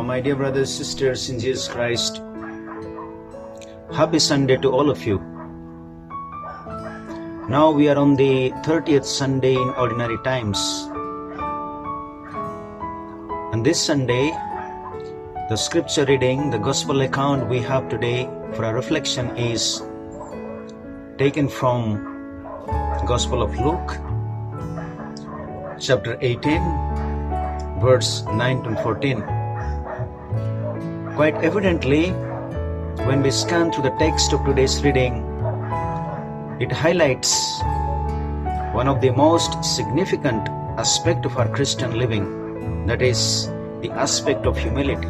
My dear brothers, sisters in Jesus Christ, happy Sunday to all of you. Now we are on the 30th Sunday in Ordinary Times. And this Sunday, the scripture reading, the gospel account we have today for our reflection is taken from Gospel of Luke, chapter 18, verse 9 to 14. Quite evidently, when we scan through the text of today's reading, it highlights one of the most significant aspects of our Christian living, that is the aspect of humility.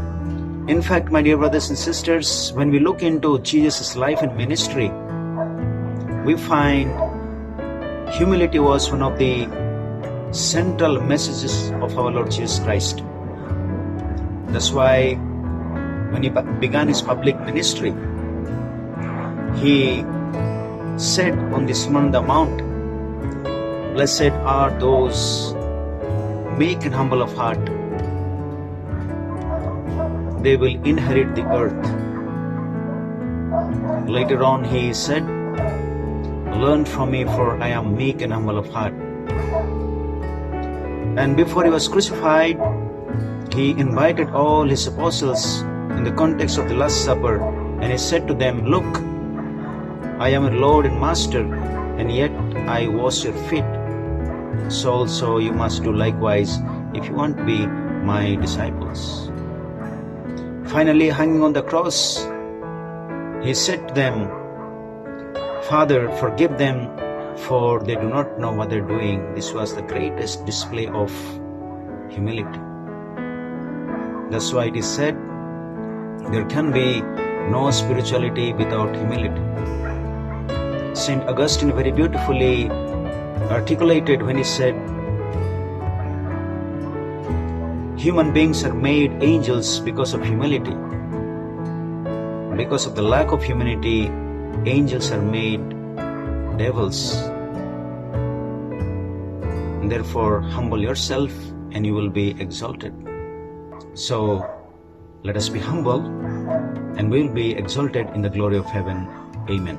In fact, my dear brothers and sisters, when we look into Jesus' life and ministry, we find humility was one of the central messages of our Lord Jesus Christ. That's why when he began his public ministry, he said on the Sermon on the Mount, "Blessed are those meek and humble of heart. They will inherit the earth." Later on he said, "Learn from me, for I am meek and humble of heart." And before he was crucified, he invited all his apostles in the context of the Last Supper, and he said to them, "Look, I am your Lord and Master, and yet I wash your feet. So also you must do likewise if you want to be my disciples." Finally, hanging on the cross, he said to them, "Father, forgive them, for they do not know what they're doing." This was the greatest display of humility. That's why it is said, there can be no spirituality without humility. St. Augustine very beautifully articulated when he said, human beings are made angels because of humility. Because of the lack of humility, angels are made devils. And therefore, humble yourself and you will be exalted. So, let us be humble and we will be exalted in the glory of heaven. Amen.